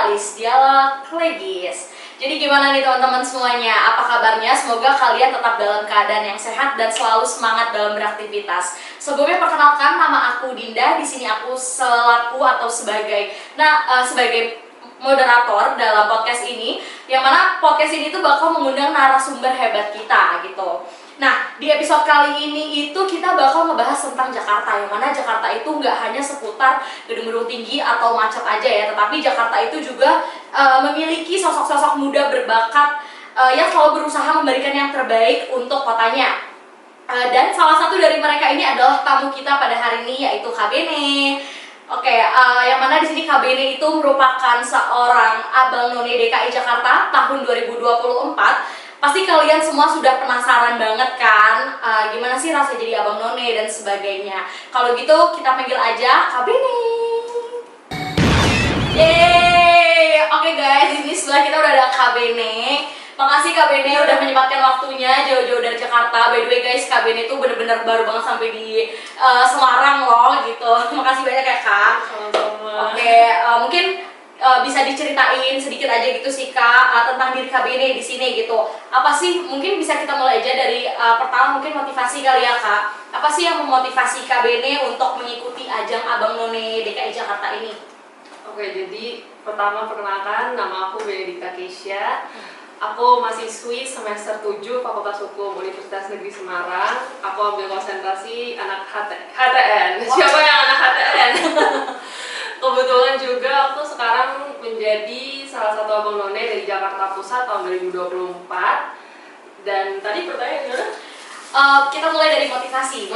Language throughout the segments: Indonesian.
Jurnalis Dialog Legis. Jadi gimana nih teman-teman semuanya? Apa kabarnya? Semoga kalian tetap dalam keadaan yang sehat dan selalu semangat dalam beraktivitas. Sebelumnya perkenalkan, nama aku Dinda. Di sini aku selaku atau sebagai sebagai moderator dalam podcast ini, yang mana podcast ini tuh bakal mengundang narasumber hebat kita gitu. Nah, di episode kali ini itu kita bakal ngebahas tentang Jakarta, yang mana Jakarta itu nggak hanya seputar gedung-gedung tinggi atau macet aja ya, tetapi Jakarta itu juga memiliki sosok-sosok muda berbakat yang selalu berusaha memberikan yang terbaik untuk kotanya. Dan salah satu dari mereka ini adalah tamu kita pada hari ini, yaitu Kak Bene. Oke, yang mana di sini Kak Bene itu merupakan seorang abang none DKI Jakarta tahun 2024. Pasti kalian semua sudah penasaran banget kan, gimana sih rasa jadi abang none dan sebagainya. Kalau gitu kita panggil aja Kak Bene. Yeay, oke guys, di sini sebelah kita udah ada Kak Bene. Makasih Kak Bene udah menyempatkan waktunya jauh-jauh dari Jakarta. By the way guys, Kak Bene tuh bener-bener baru banget sampai di Semarang loh gitu. Makasih banyak ya Kak. Sama-sama. Oke, mungkin bisa diceritain sedikit aja gitu sih Kak tentang diri Kak Bene di sini gitu. Apa sih, mungkin bisa kita mulai aja dari pertama mungkin motivasi kali ya Kak. Apa sih yang memotivasi Kak Bene untuk mengikuti ajang Abang None DKI Jakarta ini? Oke, jadi pertama perkenalkan, nama aku Benedikta Keisha. Aku mahasiswi semester 7 Fakultas Hukum Universitas Negeri Semarang. Aku ambil konsentrasi anak HTN. Wow. Siapa yang anak HTN? Kebetulan juga aku sekarang menjadi salah satu abang none dari Jakarta Pusat tahun 2024. Dan tadi pertanyaan gimana? Kita mulai dari motivasi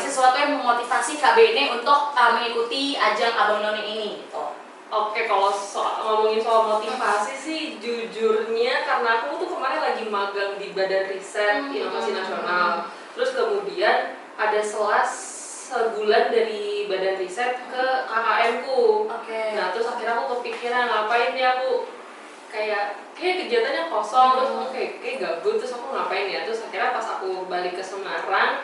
sesuatu yang memotivasi Kak Bene untuk mengikuti ajang Abang None ini gitu. Oke, kalau ngomongin soal motivasi sih, jujurnya karena aku tuh kemarin lagi magang di Badan Riset Inovasi Nasional. Terus kemudian ada sebulan dari Badan Riset ke KKN-ku. Oke. Nah, terus akhirnya aku kepikiran ngapain nih aku kayak kegiatannya kosong, terus aku kayak gabut, terus aku ngapain ya. Terus akhirnya pas aku balik ke Semarang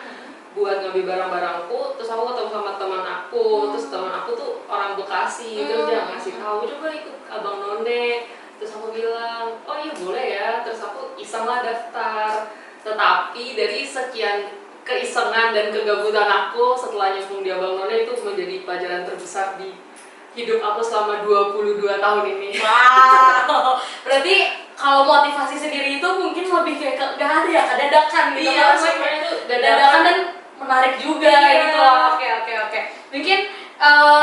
buat ngambil barang-barangku, terus aku ketemu sama teman aku, terus teman aku tuh orang Bekasi, terus dia ngasih tahu coba ikut Abang None, terus aku bilang oh iya boleh ya, terus aku iseng lah daftar. Tetapi dari sekian keisengan dan kegabutan aku setelah nyemplung di Abang None itu menjadi pelajaran terbesar di hidup aku selama 22 tahun ini. Wow, berarti kalau motivasi sendiri itu mungkin lebih kayak gak ada ya, dadakan gitu. Iya, kan? sebenarnya itu Dadakan dan menarik juga gitu. Oke. Mungkin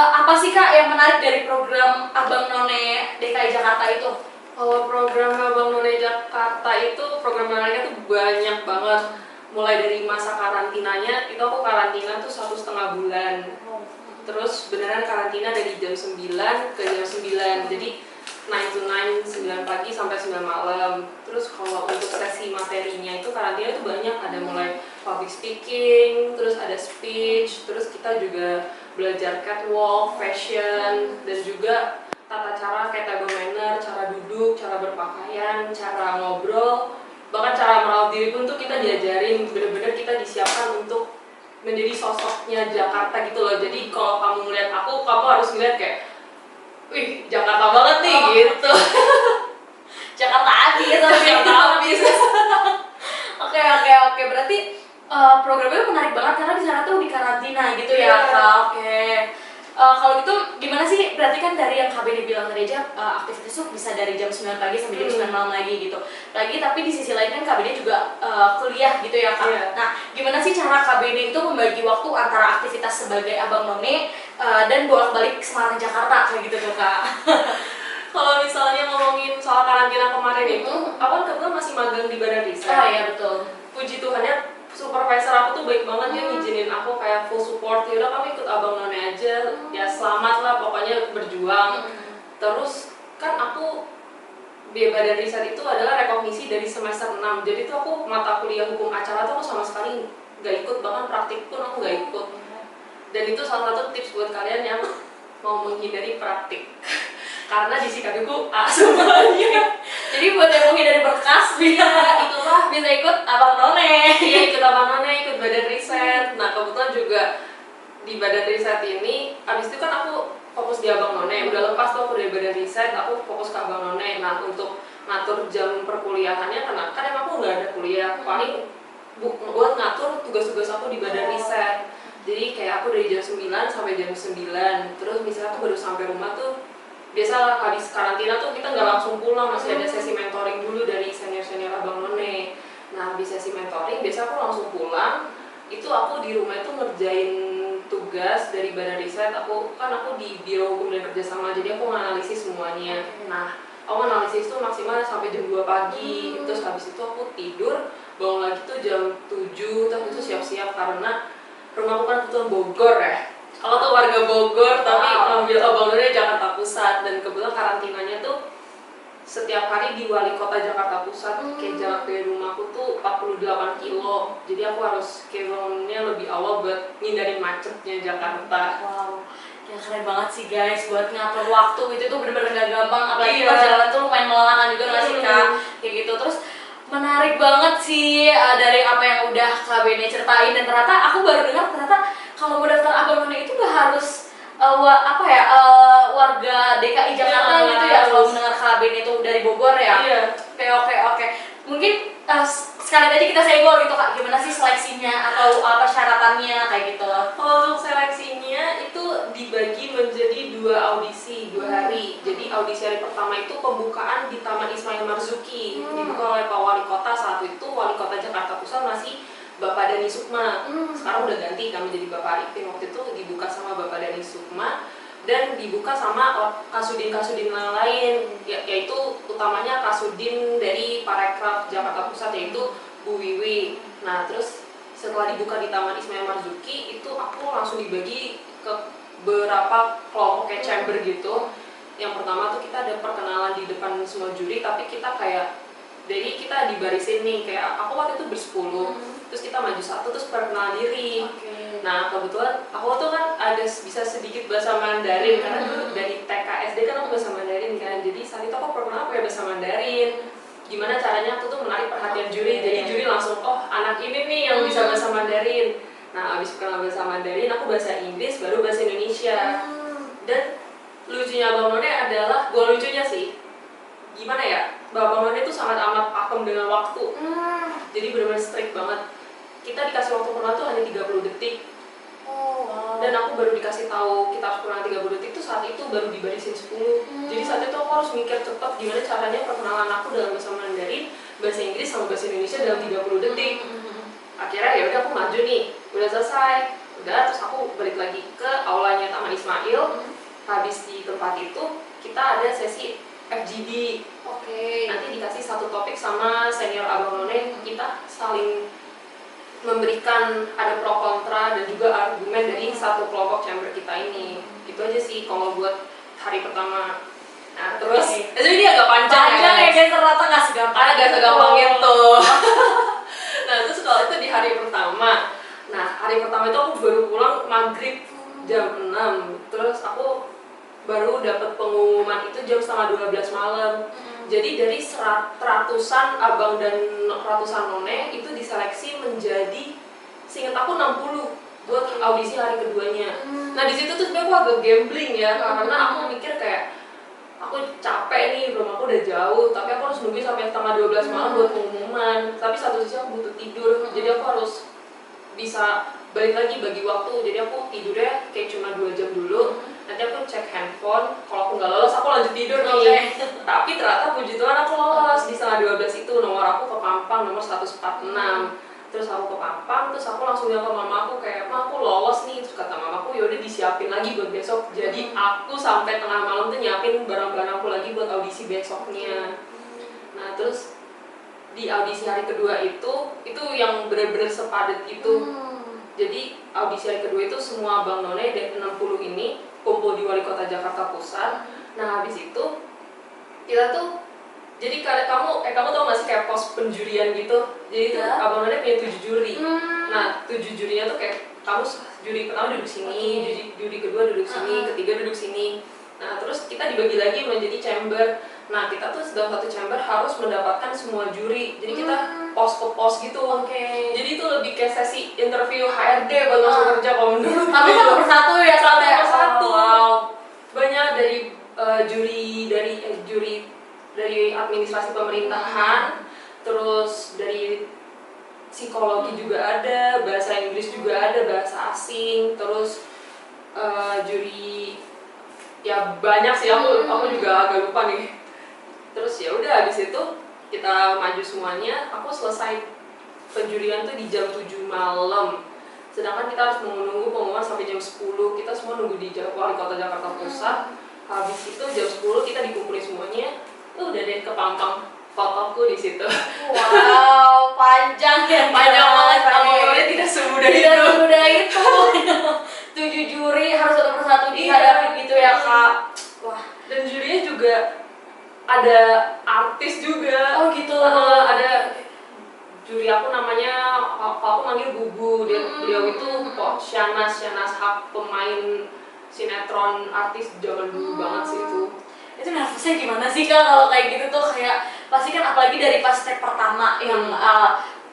apa sih Kak yang menarik dari program Abang None DKI Jakarta itu? Kalau program Abang None Jakarta itu program menariknya tuh banyak banget. Mulai dari masa karantinanya, itu aku karantina tuh 1,5 bulan. Terus beneran karantina dari jam 9 ke jam 9. Jadi 9 to 9, 9 pagi sampai 9 malam. Terus kalau untuk sesi materinya itu karantina itu banyak, ada mulai public speaking, terus ada speech, terus kita juga belajar catwalk, fashion, dan juga tata cara kayak table manner, cara duduk, cara berpakaian, cara ngobrol, bahkan cara merawat diri pun tuh kita diajarin, bener-bener kita disiapkan untuk menjadi sosoknya Jakarta gitu loh. Jadi kalau kamu ngeliat aku, kamu harus ngeliat kayak wih, Jakarta banget nih gitu. Jakarta abis. Jakarta habis. Oke. Berarti programnya menarik banget karena di sana tuh di karantina gitu ya Kak. Oke. Kalau gitu gimana sih? Berarti kan dari yang Kak Bene bilang tadi aja aktivitas tuh bisa dari jam 9 pagi sampai jam 9 malam lagi gitu. Tapi di sisi lain kan Kak Bene juga kuliah gitu ya Kak. Yeah. Nah, gimana sih cara Kak Bene itu membagi waktu antara aktivitas sebagai Abang None dan bolak-balik Semarang Jakarta kayak gitu tuh Kak? Kalau misalnya ngomongin soal karantina kemarin itu, aku kan kebetulan masih magang di Badan Riset. Oh iya betul. Puji Tuhannya supervisor aku tuh baik banget, dia ngizinin aku kayak full support. Ya udah kamu ikut Abang None aja, ya selamat lah pokoknya berjuang. Terus kan aku di Badan Riset itu adalah rekognisi dari semester 6. Jadi tuh aku mata kuliah hukum acara tuh aku sama sekali gak ikut, bahkan praktik pun aku gak ikut. Dan itu salah satu tips buat kalian yang mau menghindari praktik. Karena di sikapku A semuanya. Jadi buat yang mungkin dari berkas itulah bisa ikut Abang None. Iya, ikut Abang None, ikut Badan Riset. Nah kebetulan juga di badan riset ini, abis itu kan aku fokus di Abang None, udah lepas tuh aku dari badan riset, aku fokus ke Abang None. Nah untuk ngatur jam perkuliahannya, karena kan emang aku nggak ada kuliah, paling buat ngatur tugas-tugas aku di badan riset. Jadi kayak aku dari jam 9 sampai jam 9, terus misalnya aku baru sampai rumah tuh, biasa habis karantina tuh kita nggak langsung pulang, masih ada sesi mentoring dulu dari senior-senior Abang None. Nah habis sesi mentoring, biasa aku langsung pulang, itu aku di rumah itu ngerjain tugas dari badan riset. Aku di biro hukum dan kerjasama, jadi aku menganalisis semuanya. Nah aku analisis tuh maksimal sampai jam 2 pagi, terus habis itu aku tidur, bangun lagi tuh jam 7, terus itu siap-siap karena rumahku kan kebetulan Bogor ya. Kalau tuh warga Bogor, tapi ngambil Abang None Jakarta Pusat, dan kebetulan karantinanya tuh setiap hari di Wali Kota Jakarta Pusat. Kayak jarak dari rumahku tuh 48 kilo, jadi aku harus kayak bangunnya lebih awal buat ngindarin macetnya Jakarta. Wow, ya keren banget sih guys, buat ngatur waktu itu tuh bener-bener gak gampang, apalagi Iya. pas jalan tuh lumayan melelahkan juga nggak sih Kak? Kayak gitu. Terus menarik banget sih dari apa yang udah Kak Bene ceritain, dan ternyata aku baru dengar ternyata kalau mau daftar Abang None itu gak harus warga DKI Jakarta Iya, gitu ya, harus. kalau mendengar Kak Bene itu dari Bogor ya. Iya. Oke. Mungkin sekali aja kita senggol gitu Kak, gimana sih seleksinya atau persyaratannya kayak gitu. Kalau untuk seleksinya itu dibagi menjadi 2 audisi, 2 hari. Jadi audisi hari pertama itu pembukaan di Taman Ismail Marzuki, dibuka oleh Pak Wali Kota. Saat itu Wali Kota Jakarta Pusat masih Bapak Dani Sukma. Sekarang udah ganti, kami jadi Bapak Arifin. Waktu itu dibuka sama Bapak Dani Sukma dan dibuka sama kasudin-kasudin lain, yaitu utamanya kasudin dari Parekraf Jakarta Pusat, yaitu Bu Wiwi. Nah terus setelah dibuka di Taman Ismail Marzuki, itu aku langsung dibagi ke beberapa kelompok kayak chamber gitu. Yang pertama tuh kita ada perkenalan di depan semua juri, tapi kita kayak, jadi kita dibarisin nih, kayak aku waktu itu bersepuluh, terus kita maju satu, terus perkenalan diri. Nah kebetulan aku tuh kan ada bisa sedikit bahasa Mandarin, karena dulu dari TK SD kan aku bahasa Mandarin kan, jadi saat itu aku perkenalan pakai bahasa Mandarin. Gimana caranya aku tuh menarik perhatian juri, jadi juri langsung, oh anak ini nih yang bisa bahasa Mandarin. Nah abis perkenalan bahasa Mandarin, aku bahasa Inggris, baru bahasa Indonesia. Dan lucunya Abang None adalah, gue lucunya sih, gimana ya, Abang None itu sangat amat pakem dengan waktu. Jadi benar-benar strict banget. Kita dikasih waktu perkenalan tuh hanya 30 detik. Dan aku baru dikasih tahu kita harus perkenalan 30 detik tuh saat itu baru dibarisin 10. Jadi saat itu aku harus mikir cepat gimana caranya perkenalan aku dalam bahasa Mandarin, bahasa Inggris sama bahasa Indonesia dalam 30 detik. Akhirnya ya udah aku maju nih, udah selesai. Udah, terus aku balik lagi ke aulanya Taman Ismail. Habis di tempat itu kita ada sesi FGD. Nanti dikasih satu topik sama senior Abang None, kita saling memberikan ada pro kontra dan juga argumen dari satu kelompok chamber kita ini. Itu aja sih kalau buat hari pertama. Nah terus jadi ini agak panjang ya guys, ternyata nggak segampang itu. Nah terus kalau itu di hari pertama, nah hari pertama itu aku baru pulang maghrib jam 6, terus aku baru dapat pengumuman itu jam setengah 12 malam. Jadi dari ratusan abang dan ratusan none itu diseleksi menjadi, seingat aku 60 buat audisi hari keduanya. Nah di situ tuh sebenarnya aku agak gambling ya, karena aku mikir kayak aku capek nih, belum aku udah jauh, tapi aku harus nunggu sampai setengah 12 malam buat pengumuman. Tapi satu sisi aku butuh tidur, jadi aku harus bisa balik lagi bagi waktu. Jadi aku tidurnya kayak cuma 2 jam dulu. Nanti aku cek handphone, kalau aku nggak lolos aku lanjut tidur nih. Tapi ternyata puji Tuhan aku lolos di setengah 12 itu. Nomor aku kepampang, nomor 146. Terus aku kepampang, terus aku langsung bilang ke mama aku kayak, Ma aku lolos nih. Terus kata mamaku, yaudah disiapin lagi buat besok. Jadi aku sampai tengah malam tuh nyiapin barang-barang aku lagi buat audisi besoknya. Nah terus di audisi hari kedua itu yang benar-benar sepadat itu. Jadi audisi hari kedua itu semua Abang None dan 60 ini kumpul di Wali Kota Jakarta Pusat. Nah habis itu kita tuh, jadi kamu tau gak sih kayak pos penjurian gitu. Jadi itu Abang None punya 7 juri. Nah 7 jurinya tuh kayak kamu juri pertama duduk sini, juri kedua duduk sini, ketiga duduk sini. Nah terus kita dibagi lagi menjadi chamber. Nah kita tuh dalam satu chamber harus mendapatkan semua juri, jadi kita pos ke pos gitu. Jadi itu lebih kayak sesi interview HRD buat masuk kerja kalau menurut Tapi satu persatu ya, satu sampai persatu. wow. Banyak dari juri dari administrasi pemerintahan, terus dari psikologi juga ada, bahasa Inggris juga ada, bahasa asing, terus juri ya banyak sih, aku juga agak lupa nih. Terus ya udah habis itu kita maju semuanya, aku selesai penjurian tuh di jam 7 malam. Sedangkan kita harus menunggu pengumuman sampai jam 10. Kita semua nunggu di Wali Kota Jakarta Pusat. Habis itu jam 10 kita dikumpulin semuanya. Udah deh kepampang fotoku di situ. Wow, panjang ya. Panjang banget, panjang. tidak semudah Tidak itu. semudah itu. 7 juri harus satu persatu dihadapi gitu ya Kak. Wah. Dan jurinya juga ada artis juga. Oh gitu. Ada juri aku namanya, aku manggil Bubu. Beliau itu Shanas Haq, pemain sinetron artis zaman dulu banget sih itu. Itu nervousnya gimana sih Kak kalau kayak gitu tuh, kayak pasti kan apalagi dari pas step pertama yang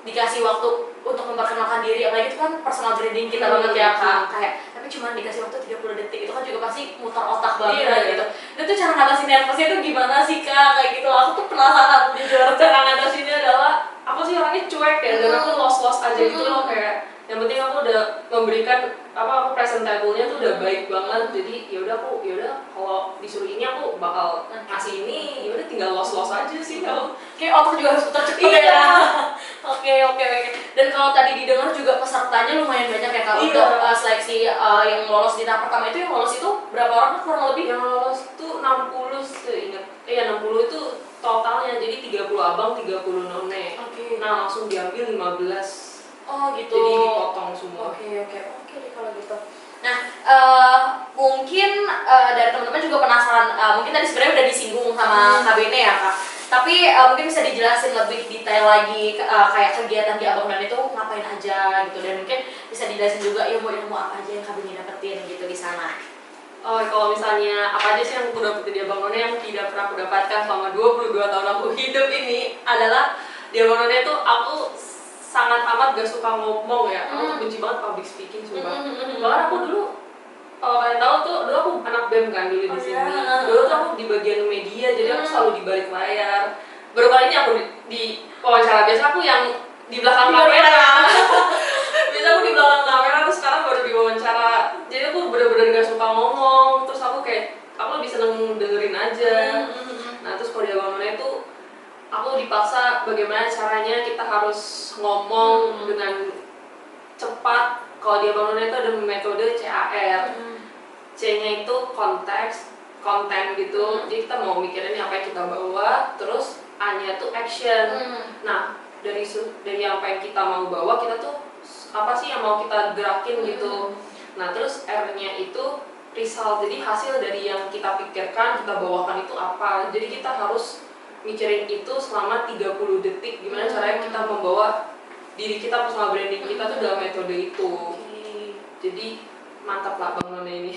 dikasih waktu untuk memperkenalkan diri, apalagi itu kan personal branding kita banget ya Kak, kayak tapi cuma dikasih waktu 30 detik, itu kan juga pasti muter otak banget gitu. Itu cara ngatasin nervousnya itu gimana sih Kak, kayak gitu loh, aku tuh penasaran jujur. Cara ngatasinnya adalah aku sih orangnya cuek ya, dan aku los aja gitu loh, kayak yang penting aku udah memberikan aku presentable-nya tuh udah baik banget, jadi yaudah kalau disuruh ini aku bakal ngasih ini, yaudah tinggal los aja sih kalau kayak otak juga harus putar cepet ya. Oke. Dan kalau tadi didengar juga pesertanya lumayan banyak ya Kak untuk seleksi yang lolos di tahap pertama itu, yang lolos itu berapa orang kurang lebih? Yang lolos tuh 60 seingat, 60 itu totalnya, jadi 30 abang, 30 none. Nah langsung diambil 15. Oh gitu. Jadi dipotong semua. Oke deh kalau gitu. Nah, mungkin dari teman-teman juga penasaran, mungkin tadi sebenarnya udah disinggung sama KBN ya Kak. Tapi mungkin bisa dijelasin lebih detail lagi kayak kegiatan di Abang None itu ngapain aja gitu, dan mungkin bisa dijelasin juga ilmu apa aja yang KBN dapetin gitu di sana. Oh, kalau misalnya apa aja sih yang aku dapetin di Abang None yang tidak pernah aku dapatkan selama 22 tahun aku hidup ini adalah di Abang None itu aku sangat amat gak suka ngomong ya. Aku tuh benci banget public speaking sumpah. Bahkan aku dulu, kalau kalian tahu tuh, dulu aku anak BEM kan dulu di sini. Dulu tuh aku di bagian media, jadi aku selalu di balik layar. Baru kali ini aku di wawancara, biasa aku yang di belakang kamera. Biasa aku di belakang kamera, terus sekarang baru di wawancara. Jadi aku bener-bener gak suka ngomong. Terus aku lebih seneng dengerin aja. Nah terus kalau di Abang None itu aku dipaksa bagaimana caranya kita harus ngomong dengan cepat. Kalau di Abang None itu ada metode CAR. C-nya itu konteks, konten gitu. Jadi kita mau mikirin apa yang kita bawa, terus A-nya tuh action. Nah, dari apa yang kita mau bawa, kita tuh apa sih yang mau kita gerakin gitu. Nah, terus R-nya itu result. Jadi hasil dari yang kita pikirkan, kita bawakan itu apa. Jadi kita harus mikirin itu selama 30 detik, gimana caranya kita membawa diri kita, personal branding kita tuh dalam metode itu. Jadi mantap lah Bang None ini.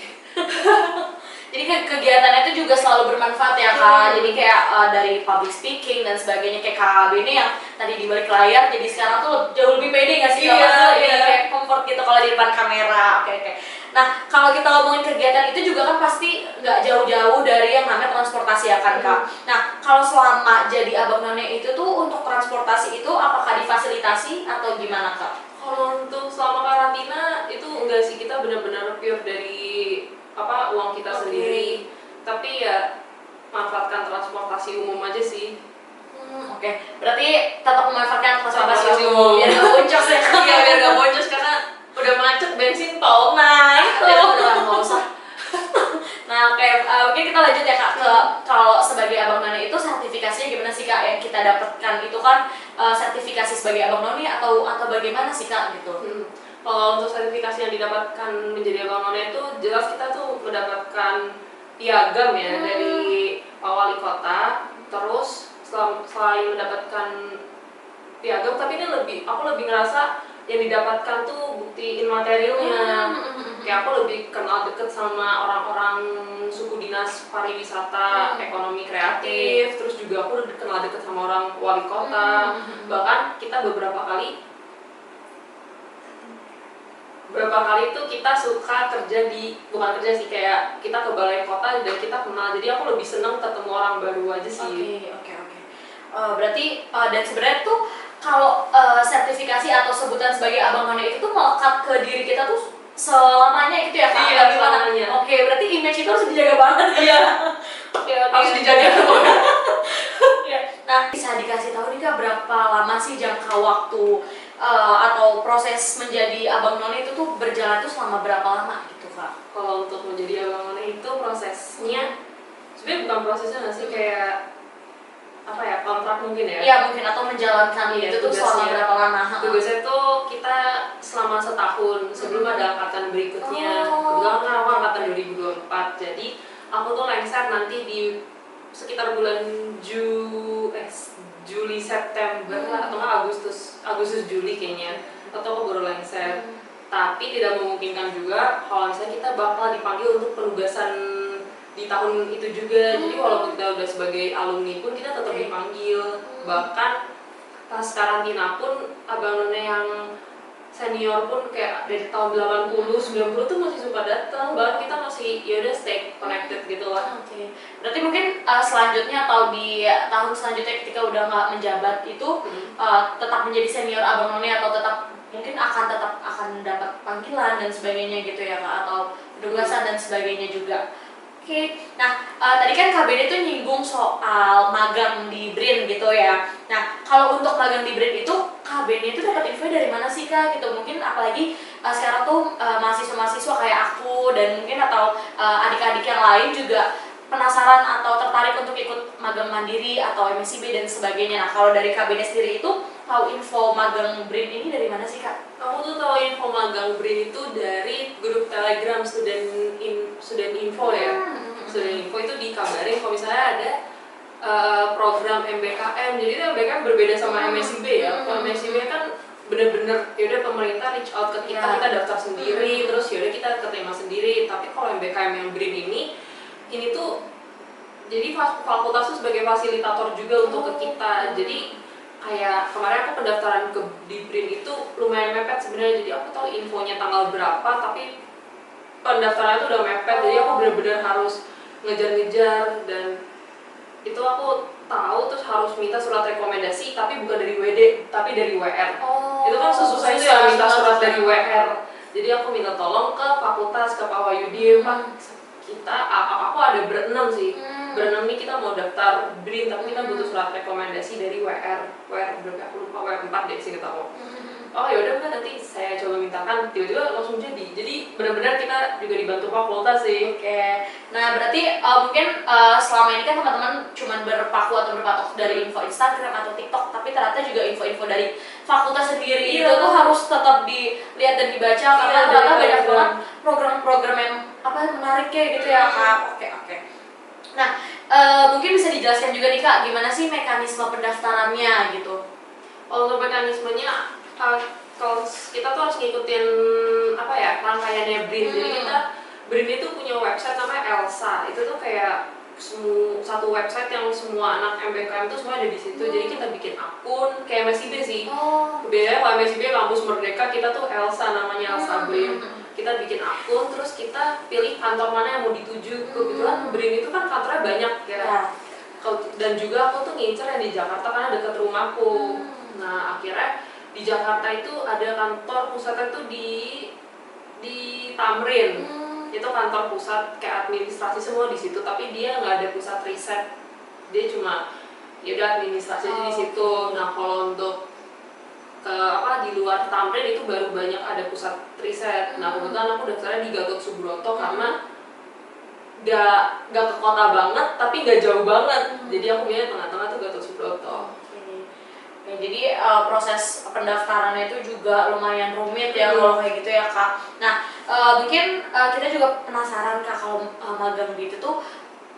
Jadi kegiatannya itu juga selalu bermanfaat ya Kak. Jadi kayak dari public speaking dan sebagainya, kayak KKB ini yang tadi di balik layar, jadi sekarang tuh jauh lebih pede nggak sih Kak? Lebih kayak comfort gitu kalau di depan kamera. Oke. Nah kalau kita ngomongin kegiatan itu juga kan pasti nggak jauh-jauh dari yang namanya transportasi ya kan Kak. Nah kalau selama jadi Abang None itu tuh untuk transportasi itu apakah difasilitasi atau gimana Kak? Kalau untuk selama karantina itu enggak sih, kita benar-benar pure dari uang kita sendiri. Tapi ya manfaatkan transportasi umum aja sih. Oke. Berarti tetap memanfaatkan transportasi umum biar nggak boncos ya. Iya, biar nggak boncos karena udah macet bensin tol. Nah itu udah nggak usah. Nah oke, mungkin kita lanjut ya Kak ke kalau sebagai Abang None itu sertifikasinya gimana sih Kak yang kita dapatkan itu kan sertifikasi sebagai Abang None atau bagaimana sih Kak gitu? Kalau untuk sertifikasi yang didapatkan menjadi Abang None itu jelas kita tuh mendapatkan piagam ya dari Pak Wali Kota. Terus selain mendapatkan piagam, tapi ini aku lebih ngerasa yang didapatkan tuh bukti imaterialnya. Kayak aku lebih kenal deket sama orang-orang suku dinas pariwisata, ekonomi kreatif, terus juga aku udah kenal deket sama orang wali kota. Bahkan kita beberapa kali tuh kita suka kerja bukan kerja sih, kayak kita ke balai kota dan kita kenal, jadi aku lebih seneng ketemu orang baru aja sih. Oke. Berarti dan sebenarnya tuh kalau sertifikasi atau sebutan sebagai abang none itu tuh melekat ke diri kita tuh selamanya gitu ya Kak? Iya, Gimana? selamanya. Oke, berarti image itu harus dijaga banget ya? Iya. Oke. Harus dijaga. Ya. Nah, bisa dikasih tahu nih Kak, berapa lama sih jangka waktu atau proses menjadi abang none itu tuh berjalan tuh selama berapa lama gitu Kak? Kalau untuk menjadi abang none itu prosesnya sebenarnya bukan prosesnya nggak sih, kayak apa ya, kontrak mungkin ya? Iya mungkin, atau menjalankan itu tuh selama berapa lama? Tugasnya tuh kita selama setahun sebelum ada angkatan berikutnya. Oh. Kebetulan kan aku angkatan 2024, jadi aku tuh lengser nanti di sekitar bulan Juli September atau nggak Agustus Juli kayaknya, atau aku baru lengser. Tapi tidak memungkinkan juga kalau misalnya kita bakal dipanggil untuk penugasan di tahun itu juga. Jadi walaupun kita udah sebagai alumni pun kita tetap dipanggil. Bahkan pas karantina pun abang none yang senior pun kayak dari tahun 80, 90 tuh masih suka datang. Bahkan kita masih ya udah stay connected gitu lah. Oke. Berarti mungkin selanjutnya atau di tahun selanjutnya ketika udah nggak menjabat itu tetap menjadi senior abang none, atau tetap mungkin akan dapat panggilan dan sebagainya gitu ya Kak, atau penugasan dan sebagainya juga. Oke, nah tadi kan KBD itu nyinggung soal magang di BRIN gitu ya. Nah kalau untuk magang di BRIN itu KBD itu dapat info dari mana sih Kak gitu? Mungkin apalagi sekarang tuh mahasiswa-mahasiswa kayak aku dan mungkin atau adik-adik yang lain juga penasaran atau tertarik untuk ikut magang mandiri atau MSIB dan sebagainya. Nah kalau dari KBD sendiri itu tahu info magang BRIN ini dari mana sih Kak? Aku tuh tahu info magang BRIN itu dari grup Telegram student info ya. Student info itu dikabarin kalau misalnya ada program MBKM. Jadi itu MBKM berbeda sama MSIB ya. Kalau MSIB kan bener-bener yaudah pemerintah reach out ke kita, kita daftar sendiri, terus yaudah kita keterima sendiri. Tapi kalau MBKM yang BRIN ini tuh jadi fakultas tuh sebagai fasilitator juga untuk ke kita. Jadi kayak kemarin aku pendaftaran di BRIN itu lumayan mepet sebenarnya, jadi aku tahu infonya tanggal berapa tapi pendaftarannya tuh udah mepet. Jadi aku benar-benar harus ngejar-ngejar, dan itu aku tahu terus harus minta surat rekomendasi, tapi bukan dari WD tapi dari WR. Itu kan susah itu ya, minta surat dari WR. Jadi aku minta tolong ke fakultas, ke Pak Wahyudi, Pak kita aku ada berenam sih. Berenam nih kita mau daftar BRIN, tapi kita butuh surat rekomendasi dari WR berapa, aku lupa, WR 4 deh sih kita mau. Oh yaudah Mbak, nanti saya coba mintakan, tiba-tiba langsung jadi benar-benar kita juga dibantu fakultas sih. Oke. Nah berarti mungkin selama ini kan teman-teman cuma berpaku atau berpatok dari info Instagram atau TikTok, tapi ternyata juga info-info dari fakultas sendiri itu tuh harus tetap dilihat dan dibaca, karena ternyata banyak banget program-program yang menarik kayak gitu ya Kak. Oke. Nah mungkin bisa dijelaskan juga nih Kak, gimana sih mekanisme pendaftarannya gitu? Untuk mekanismenya, kalau kita tuh harus ngikutin rangkaiannya BRIN. Jadi kita BRIN itu punya website namanya Elsa. Itu tuh kayak satu website yang semua anak MBKM itu semua ada di situ. Jadi kita bikin akun kayak MSIB sih. Bedanya kalau MSIB Kampus Merdeka, kita tuh Elsa, namanya Elsa BRIN. Kita bikin akun, terus kita pilih kantor mana yang mau dituju. Kebetulan BRIN itu kan kantornya banyak ya. Dan juga aku tuh ngincer yang di Jakarta karena dekat rumahku. Nah akhirnya di Jakarta itu ada kantor pusatnya tuh di Tamrin. Itu kantor pusat kayak administrasi semua di situ, tapi dia nggak ada pusat riset, dia cuma ya udah administrasi aja di situ. Nah kalau untuk di luar Tamrin itu baru banyak ada pusat riset. Nah kebetulan aku daftarnya di Gatot Subroto karena nggak ke kota banget tapi nggak jauh banget, jadi aku pilih tengah-tengah tuh Gatot Subroto. Ya, jadi proses pendaftarannya itu juga lumayan rumit ya kalau kayak gitu ya Kak. Nah mungkin kita juga penasaran Kak, kalau magang gitu tuh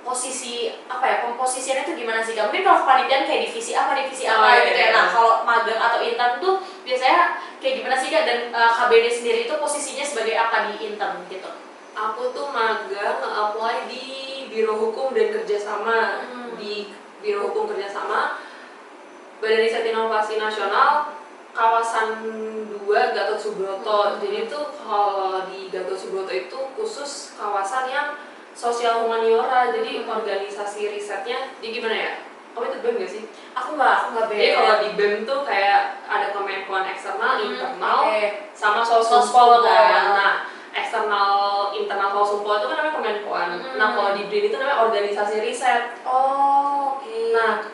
komposisinya itu gimana sih Kak? Mungkin kalau kepanitiaan kayak divisi apa gitu ya. Nah kalau magang atau intern tuh biasanya kayak gimana sih Kak, dan KBD sendiri itu posisinya sebagai apa di intern gitu? Aku tuh magang nge-apply di Biro Hukum dan Kerjasama. Di Biro Hukum Kerjasama Badan Riset Inovasi Nasional kawasan 2 Gatot Subroto. Jadi itu kalau di Gatot Subroto itu khusus kawasan yang sosial humaniora, jadi organisasi risetnya di gimana ya? Kamu itu BEM gak sih? Aku nggak Jadi beda. kalau di BEM tuh kayak ada Kemenkoan eksternal, internal, Oke. sama Sosumpol Sosumpol kan. kan. Nah, eksternal, internal Sosumpol itu kan namanya Kemenkoan. Nah, kalau di BRIN itu namanya organisasi riset. Oh, oke. Nah,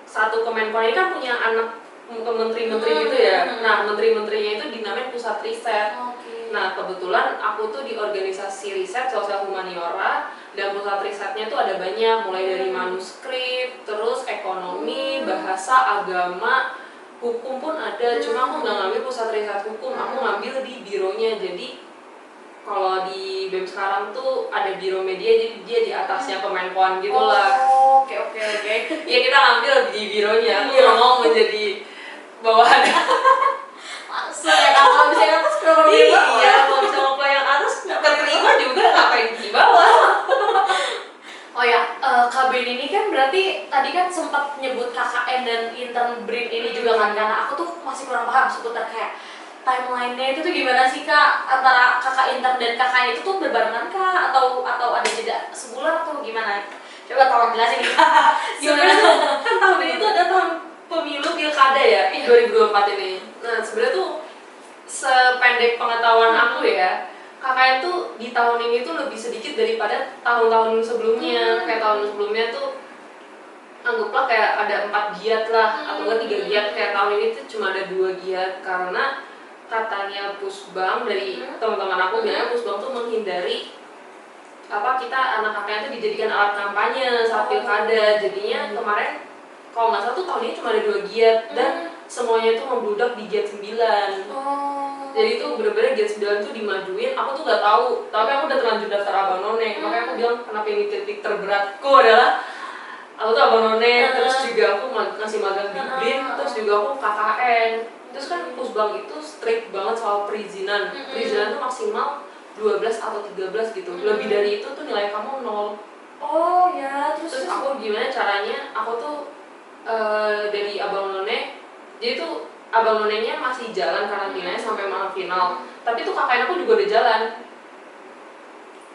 satu Kemenkoan ini kan punya anak menteri-menteri gitu ya. Nah, menteri-menterinya itu dinamain pusat riset. Oke. Nah, kebetulan aku tuh di organisasi riset sosial humaniora, dan pusat risetnya tuh ada banyak, mulai dari manuskrip, terus ekonomi, bahasa, agama, hukum pun ada. Cuma aku nggak ngambil pusat riset hukum, aku ngambil di bironya. Jadi kalau di BEM sekarang tuh ada biro media, jadi dia di atasnya Kemenkoan gitu lah. Oh, oke. Ya kita ngambil di bironya, aku nggak mau menjadi bawahan. Langsung ya kalau bisa atas kenapa di bawah? Iya, kalau bisa mau yang atas nggak terima juga, ngapain di bawah. Oh ya, KBD ini kan berarti tadi kan sempat nyebut KKN dan intern BRIN ini juga kan, karena aku tuh masih kurang paham seputar kayak timeline-nya itu tuh gimana sih Kak, antara kakak intern dan KKN itu tuh berbarengan Kak, atau ada jeda sebulan atau gimana? Coba tolong jelasin Kak. Gimana? Kan tahun ini tuh ada tahun pemilu pilkada ya, 2024 ini. Nah, sebenarnya tuh sependek pengetahuan aku ya, KKN tuh di tahun ini tuh lebih sedikit daripada tahun-tahun sebelumnya. Kayak tahun sebelumnya tuh anggaplah kayak ada 4 giat lah, atau enggak 3 giat. Kayak tahun ini tuh cuma ada 2 giat, karena katanya Pusbang dari teman-teman aku bilangnya Pusbang tuh menghindari kita anak KKN tuh dijadikan alat kampanye saat pilkada. Jadinya kemarin kalau nggak salah tuh tahun ini cuma ada 2 giat, dan semuanya tuh membludak di giat 9. Jadi itu bener-bener giat 9 tuh dimajuin. Aku tuh nggak tahu, tapi aku udah terlanjur daftar Abang None. Makanya aku bilang kenapa ini titik terberatku adalah aku tuh Abang None, terus juga aku ngasih magang di BRIN, terus juga aku KKN. Terus kan Pusbang itu strict banget soal perizinan. Perizinan tuh maksimal 12 atau 13 gitu. Lebih dari itu tuh nilai kamu 0. Oh ya, Terus aku gimana caranya? Aku tuh dari Abang None, jadi tuh Abang Nonenya masih jalan karantinanya sampai malam final. Tapi tuh KKN aku juga udah jalan.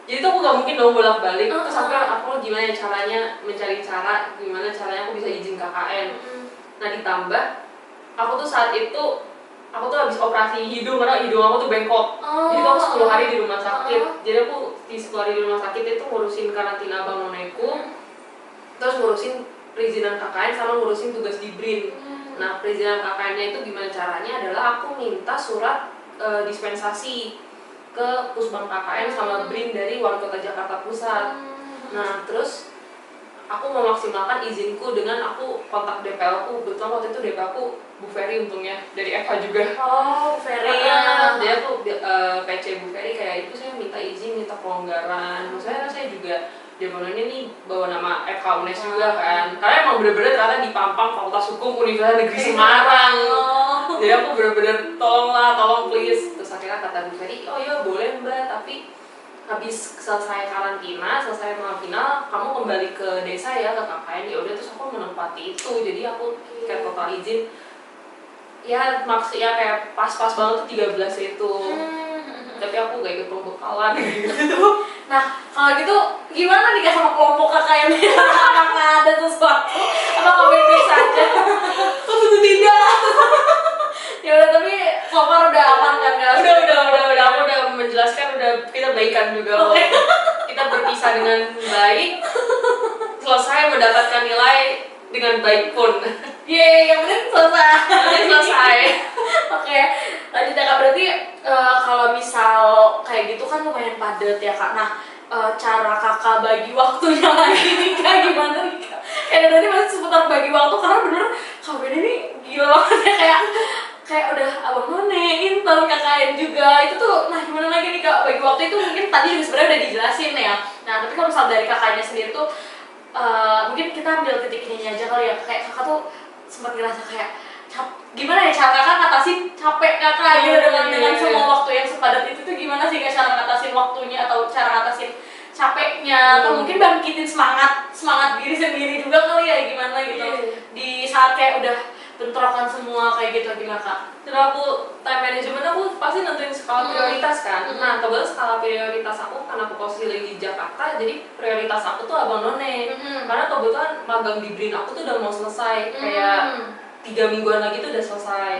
Jadi tuh aku gak mungkin dong bolak-balik. Terus aku gimana caranya mencari cara, gimana caranya aku bisa izin KKN. Nah, ditambah aku tuh saat itu aku tuh habis operasi hidung, karena hidung aku tuh bengkok. Jadi tuh aku 10 hari di rumah sakit. Jadi aku di 10 hari di rumah sakit itu ngurusin karantina Abang Noneku, terus ngurusin perizinan KKN sama ngurusin tugas di BRIN. Nah, perizinan KKN-nya itu gimana caranya adalah aku minta surat dispensasi ke Pusbang KKN sama BRIN dari Wali Kota Jakarta Pusat. Nah, terus aku memaksimalkan izinku dengan aku kontak DPL-ku. Kebetulan waktu itu DPL-ku Bu Ferry untungnya, dari FH juga. Oh, Ferry. Jadi aku PC Bu Ferry kayak itu, saya minta izin, minta pelonggaran. Maksudnya saya juga dia ini nih bawa nama FH UNES juga kan, karena emang bener-bener ternyata di Pampang Fakultas Hukum Universitas Negeri Semarang. Jadi aku bener-bener tolong please. Terus akhirnya kata Bu Ferry, oh iya boleh Mbak, tapi habis selesai karantina, selesai malam final, kamu kembali ke desa ya, ke KKN. Ya udah, terus aku menempati itu. Jadi aku kayak total izin ya, maksudnya kayak pas-pas banget tuh 13 itu. Tapi aku gak ikut pembekalan gitu. Nah, kalau gitu gimana nih sama kelompok KKN? Apakah ada sesuatu? Apakah baik-baik saja? Tentu tidak. Ya udah, tapi so far udah aman kan guys? Udah, aku udah menjelaskan, udah kita baikan juga. Okay. Kita berpisah dengan baik, selesai mendapatkan nilai dengan baik pun. Yeay, yang penting selesai. Oke, lanjut ya Kak. Berarti kalau misal kayak gitu kan lumayan padat ya Kak. Nah, cara Kakak bagi waktunya lagi nih Kak, gimana nih Kak? Kayak tadi masih seputar bagi waktu, karena bener KBD ini gila banget ya, kayak udah Abang None, intern, KKN juga. Itu tuh, nah gimana lagi nih Kak bagi waktu itu? Mungkin tadi juga sebenarnya udah dijelasin ya. Nah, tapi kalau misal dari kakaknya sendiri tuh mungkin kita ambil titik ininya aja kali ya. Kayak Kakak tuh sempat ngerasa kayak gimana ya cara Kakak ngatasin capek Kakak gitu dengan semua waktu yang sepadat itu tuh gimana sih Kak cara ngatasin waktunya atau cara ngatasin capeknya atau mungkin bangkitin semangat diri sendiri juga kali ya gimana gitu di saat kayak udah bentrokan semua kayak gitu gimana Kak? Terus aku time management aku pasti nentuin skala prioritas kan. Nah kebetulan skala prioritas aku karena aku posisi lagi di Jakarta, jadi prioritas aku tuh Abang None. Karena kebetulan magang di BRIN aku tuh udah mau selesai, kayak 3 mingguan lagi tuh udah selesai.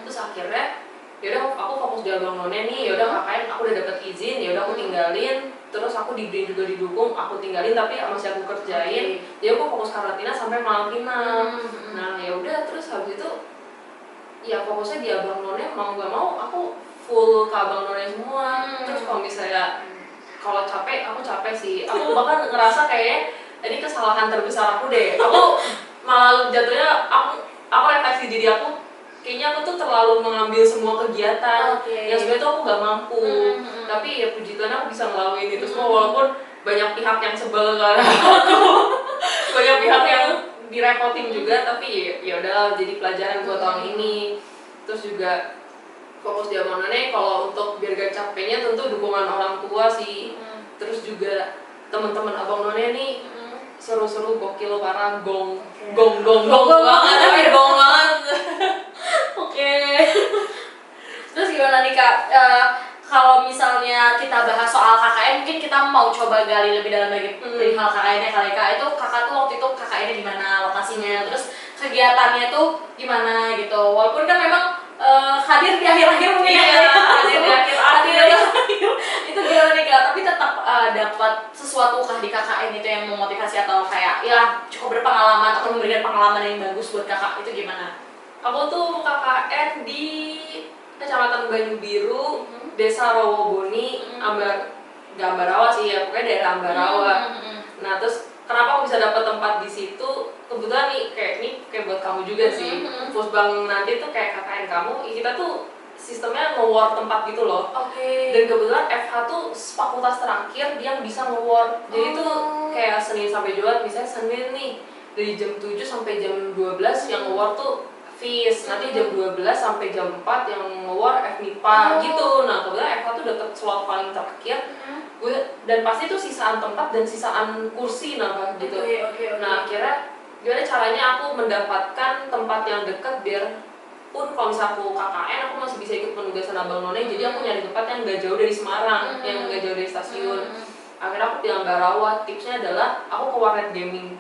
Terus akhirnya yaudah aku fokus di Abang None nih, yaudah KKN aku udah dapet izin, yaudah aku tinggalin. Terus aku di BRIN juga didukung, aku tinggalin tapi masih aku kerjain. Jadi aku fokus karantina sampai malam final. Nah yaudah terus habis itu ya fokusnya di Abang None, mau gak mau aku full ke Abang None semua. Terus kalau misalnya kalau capek, aku capek sih. Aku bahkan ngerasa kayaknya ini kesalahan terbesar aku deh. Aku malah jatuhnya aku refleksi diri aku, kayaknya aku tuh terlalu mengambil semua kegiatan yang sebenarnya tuh aku gak mampu. Tapi ya puji Tuhan aku bisa ngelakuin itu semua walaupun banyak pihak yang sebel kan. Banyak pihak yang direpotin juga, tapi ya udah jadi pelajaran buat tahun ini. Terus juga fokus di Abang None, kalau untuk biar gak capeknya tentu dukungan orang tua sih. Terus juga teman-teman Abang None nih seru-seru gokil parah, gong banget, gong banget. Oke. Terus gimana nih Kak? Kalau misalnya kita bahas soal KKN, mungkin kita mau coba gali lebih dalam lagi dari hal KKN-nya kali Kak. Itu kakak tuh waktu itu KKN-nya di mana lokasinya, terus kegiatannya tuh gimana gitu. Walaupun kan memang hadir di akhir-akhir mungkin hadir di akhir-akhir itu gimana nih Kak? Tapi tetap dapat sesuatu kah di KKN itu yang memotivasi atau kayak ya cukup berpengalaman atau memberikan pengalaman yang bagus buat kakak itu gimana? Aku tuh KKN di Kecamatan Banyu Biru, Desa Rawoboni, Ambarawa sih ya, pokoknya daerah Ambarawa. Nah terus kenapa aku bisa dapat tempat di situ? Kebetulan nih kayak buat kamu juga sih. Pusbang nanti tuh kayak KKN kamu, kita tuh sistemnya nge-war tempat gitu loh. Dan kebetulan FH tuh fakultas terakhir dia yang bisa nge-war. Jadi tuh kayak Senin sampai Jumat, misalnya Senin nih dari jam 7 sampai jam 12 yang nge-war tuh FIS, nanti jam 12 sampai jam 4 yang nge-war FMIPA gitu. Nah kebetulan FH tuh deket slot paling terakhir. Dan pasti tuh sisaan tempat dan sisaan kursi nambah gitu. Nah akhirnya gimana caranya aku mendapatkan tempat yang dekat biar pun kalau misalnya aku KKN aku masih bisa ikut penugasan Abang None. Jadi aku nyari tempat yang gak jauh dari Semarang, yang gak jauh dari stasiun. Akhirnya aku bilang Ambarawa. Tipsnya adalah aku ke warnet gaming.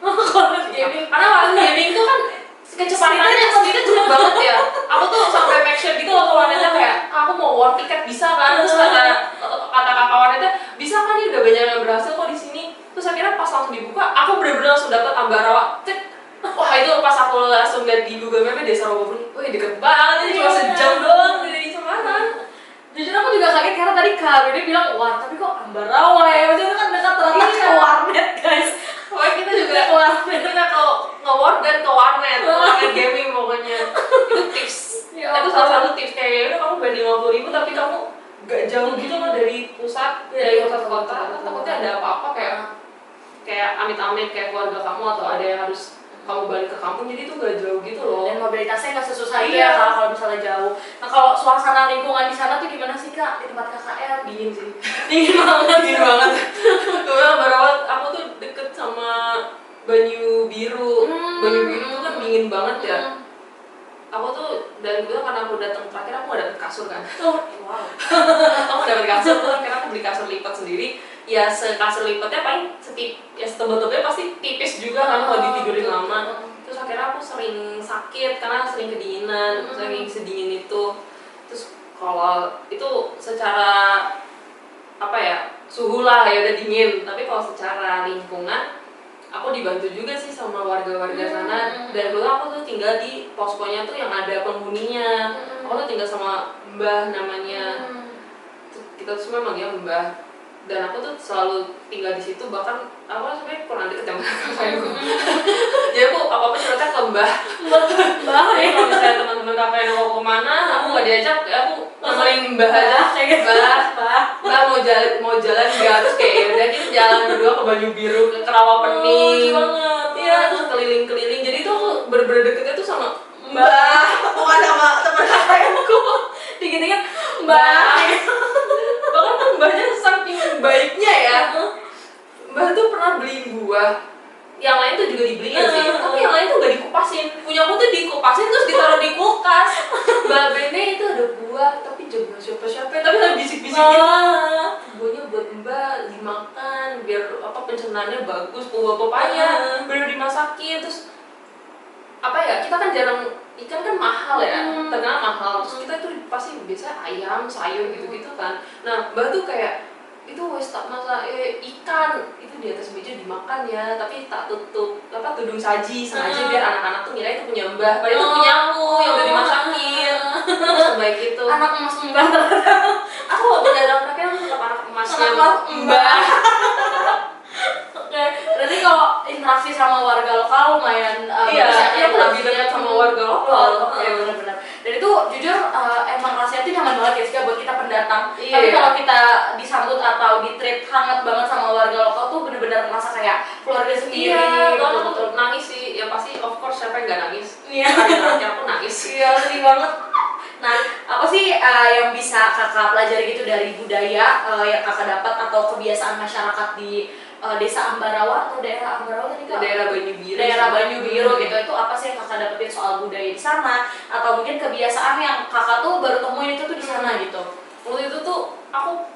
Karena warnet gaming tuh kan kecepatannya speednya cepet banget ya. Aku tuh sampai make sure gitu loh ke warnetnya kayak aku mau war tiket bisa kan. Terus kata kakak warnetnya bisa kan, nih udah banyak yang berhasil kok di sini. Terus akhirnya pas langsung dibuka aku bener-bener langsung dapet Ambarawa. Wah itu pas aku langsung lihat di Google Maps Desa Rawoboni, wih deket banget, ini cuma sejam doang dari Semarang. Jujur aku juga kaget karena tadi Kak Bede bilang, wah tapi kok Ambarawa ya, maksudnya itu kan dekat terletak ke warnet guys. Pokoknya kita juga kita nge-war dan ke warnet gaming pokoknya. Itu tips, itu salah satu tips kayak udah kamu banding 50.000 tapi kamu gak jauh gitu loh dari pusat, dari pusat kota. Takutnya ada apa-apa kayak amit-amit kayak keluarga kamu atau ada yang harus kamu balik ke kampung, jadi itu gak jauh gitu loh. Dan mobilitasnya gak sesusah itu ya kalau misalnya jauh. Nah kalau suasana lingkungan di sana tuh gimana sih Kak di tempat KKN? Dingin sih. Dingin banget. Kebetulan Ambarawa aku tuh deket sama Banyu Biru. Banyu Biru tuh kan dingin banget ya. Aku tuh dan kebetulan karena aku datang terakhir aku gak dapet kasur kan. Wow. Aku gak dapet kasur tuh, akhirnya aku beli kasur lipat sendiri. Ya kasur lipatnya paling setebel-tebelnya pasti tipis juga kan kalau ditidurin lama. Terus akhirnya aku sering sakit karena sering kedinginan, sering sedingin itu. Terus kalau itu secara apa ya, suhu lah ya udah dingin, tapi kalau secara lingkungan aku dibantu juga sih sama warga-warga sana. Dan dulu aku tuh tinggal di poskonya tuh yang ada penghuninya. Aku tuh tinggal sama Mbah namanya. Kita tuh semua manggilnya Mbah. Dan aku tuh selalu tinggal di situ, bahkan aku sebenarnya kurang deket sama kakakku. Jadi aku apa-apa curhatnya ke Mbah. Jadi kalau misalnya teman-teman kakak yang mau kemana, aku nggak diajak, aku nemenin Mbah aja. Mbah mau jalan nggak? Terus kayak udah kita jalan berdua ke Banyu Biru, ke Rawapening. Iya, terus keliling-keliling. Jadi tuh aku bener-bener deketnya tuh sama Mbah, bukan sama teman kakakku. gitu kan mbak. Bahkan kan mbahnya saking baiknya ya, mbah tuh pernah beliin buah, yang lain tuh juga dibeliin sih, tapi yang lain tuh gak dikupasin. Punyaku tuh dikupasin terus ditaruh di kulkas. Mbak Bene itu ada buah tapi jangan siapa-siapa, tapi sambil bisik-bisikin, buahnya buat mbak dimakan biar apa pencernaannya bagus, buah papaya baru dimasakin. Terus apa ya, kita kan jarang, ikan kan mahal ya, terkenal mahal, terus kita tuh pasti biasa ayam, sayur gitu-gitu kan. Nah mbak tuh kayak itu wes tak masak ikan itu di atas meja dimakan ya, tapi tak tutup apa tudung saji sengaja biar anak-anak tuh ngira itu punya mbah, padahal itu punya aku yang udah dimasakin. Sebaik itu Anak emas mbak ternyata. aku walaupun dalam kakek aku tetap anak emasnya Anak mbah. Oke, berarti kalau interaksi sama warga lokal lumayan Iya, bisa aku lebih dekat sama warga lokal. Oke, benar-benar. Dan itu jujur emang rasanya tuh nyaman banget ya sih buat kita pendatang. Iya. Tapi kalau kita disambut atau di-treat hangat banget sama warga lokal tuh benar-benar merasa kayak keluarga sendiri. Iya, betul, aku betul. nangis sih, ya pasti of course siapa yang gak nangis. Iya. Terakhir aku nangis. Iya, sedih banget. Nah, apa sih yang bisa kakak pelajari gitu dari budaya yang kakak dapat atau kebiasaan masyarakat di desa Ambarawa atau daerah Ambarawa tadi kak? Daerah Banyu Biru. Daerah Banyu Biru gitu, itu apa sih yang kakak dapetin soal budaya di sana atau mungkin kebiasaan yang kakak tuh baru temuin itu tuh di sana gitu? Waktu itu tuh aku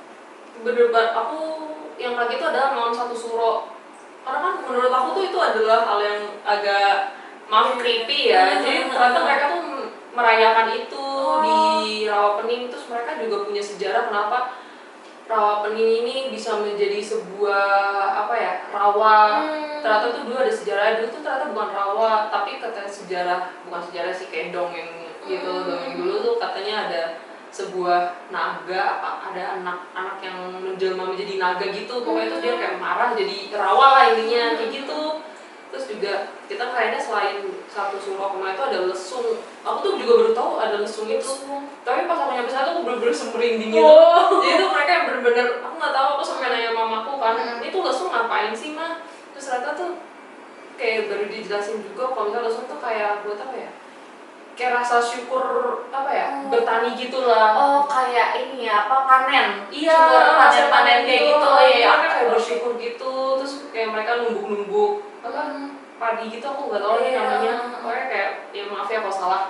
bener-bener aku yang kaget itu adalah malam satu suro, karena kan menurut aku tuh itu adalah hal yang agak maaf creepy ya. Jadi ternyata mereka tuh merayakan itu di Rawapening, terus mereka juga punya sejarah kenapa Rawapening ini bisa menjadi sebuah apa ya, rawa. Ternyata tuh dulu ada sejarah, dulu tuh ternyata bukan rawa, tapi kata sejarah, bukan sejarah sih, kayak dongeng gitu. Dongeng dulu tuh katanya ada sebuah naga, apa ada anak-anak yang menjelma menjadi naga gitu, pokoknya tuh dia kayak marah jadi rawa lah intinya kayak gitu. Terus juga kita kayaknya selain satu suro kemarin itu ada lesung, aku tuh juga baru tahu ada lesung itu. Tapi pas aku nyampe sana aku bener-bener merinding gitu. Jadi tuh mereka yang bener-bener, aku nggak tahu, aku sampai nanya mamaku kan, ini tuh lesung ngapain sih mah? Terus ternyata tuh kayak baru dijelasin juga kalau misalnya lesung tuh kayak buat apa ya? Kayak rasa syukur apa ya, bertani gitulah. Oh, kayak ini ya, apa panen? Iya, panen kayak gitu. Iya, mereka kayak bersyukur gitu. Terus kayak mereka numbuk-numbuk apa padi gitu, aku nggak tahu nih namanya. Pokoknya kayak, ya maaf ya kalau salah.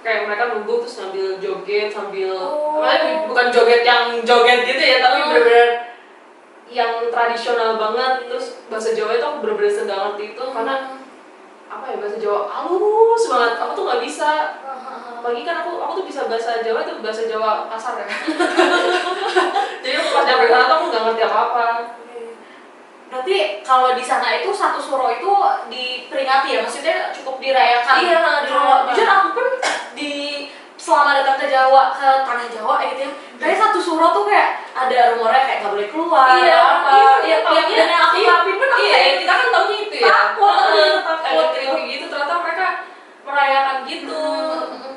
Kayak mereka numbuk terus sambil joget sambil, bukan joget yang joget gitu ya, tapi bener-bener yang tradisional banget. Terus bahasa Jawa itu aku bener-bener sedang ngerti itu karena apa ya, bahasa Jawa halus banget, aku tuh nggak bisa. Apalagi kan aku tuh bisa bahasa Jawa itu bahasa Jawa kasar ya. Jadi pas nyampe sana tuh aku nggak ngerti apa-apa. Berarti kalau di sana itu satu suro itu diperingati ya, maksudnya cukup dirayakan. Iya, Kalau jujur aku pun di selama datang ke Jawa, ke tanah Jawa gitu ya, kayak satu suro tuh kayak ada rumornya kayak nggak boleh keluar. Iya, Iya, dan yang aku ngapin pun aku iya, kayak kita kan taunya itu ya. takut, takut Kayak gitu, ternyata mereka merayakan gitu,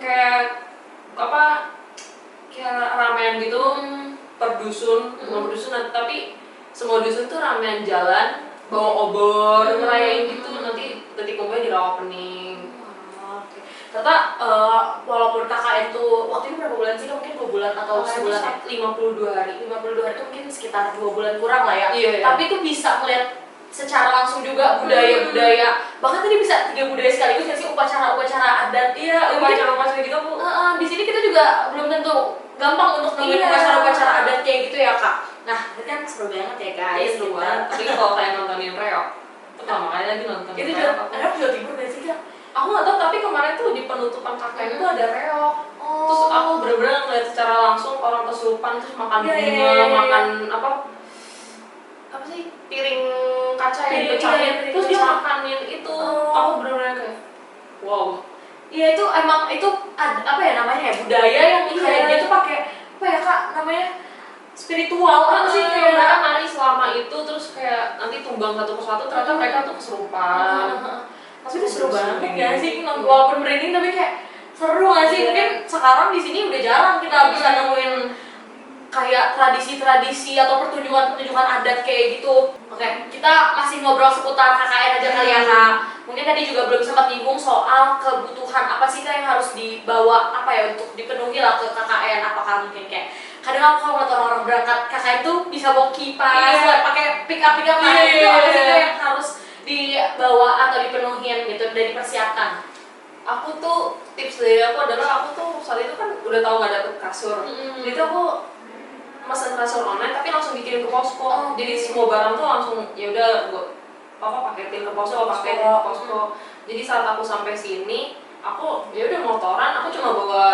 kayak apa, kayak ramean gitu per dusun, bukan per dusun, tapi semua dusun tuh ramean jalan, bawa obor, ngerayain gitu, nanti kumpulnya di Rawapening. Oke. Ternyata walaupun KKN tuh waktu itu berapa bulan sih? Mungkin 2 bulan atau sebulan ya? 52 hari. 52 hari itu mungkin sekitar 2 bulan kurang lah ya. Iya. Tapi itu bisa melihat secara langsung juga budaya-budaya. Bahkan tadi bisa 3 budaya sekaligus ya sih, upacara-upacara adat. Iya, upacara-upacara gitu Bu. Di sini kita juga belum tentu gampang untuk nemuin upacara-upacara adat kayak gitu ya Kak. Nah, itu kan seru banget ya guys. Seru banget. Tapi kalau kayak nontonin reok, pertama kali lagi nonton Itu reok. ada Jawa Timur gak sih Kak? Aku nggak tahu, tapi kemarin tuh di penutupan KKN itu ada reok. Oh. Terus aku bener-bener ngeliat secara langsung orang kesurupan, terus makan Iya, bunga, iya, iya. makan apa sih, piring kaca yang Piring, dipecahin, iya, piring terus dia kaca. makanin itu. Oh. Aku bener-bener kayak wow. Iya, itu emang itu apa ya namanya ya, budaya yang kayak dia tuh pakai apa ya Kak namanya, spiritual apa sih, kayak mereka nari selama itu, terus kayak nanti tumbang satu persatu, ternyata mereka tuh kesurupan. Tapi itu seru banget ya sih, walaupun merinding tapi kayak seru gak sih? Mungkin sekarang di sini udah jarang kita bisa nemuin kayak tradisi-tradisi atau pertunjukan-pertunjukan adat kayak gitu. Oke, kita masih ngobrol seputar KKN aja kali ya Kak. mungkin tadi juga belum sempat nyinggung soal kebutuhan apa sih Kak yang harus dibawa apa ya untuk dipenuhi lah ke KKN. Apakah mungkin kayak kadang aku kalau ngeliat orang-orang berangkat KKN itu bisa bawa kipas, pakai pick up itu apa sih Kak yang harus dibawa atau dipenuhin gitu dan dipersiapkan? Aku tuh tips dari aku adalah aku tuh saat itu kan udah tahu nggak dapet kasur, jadi aku mesen kasur online tapi langsung dikirim ke posko. Jadi semua barang tuh langsung ya udah gua paketin ke posko, Jadi saat aku sampai sini, aku ya udah motoran, aku cuma bawa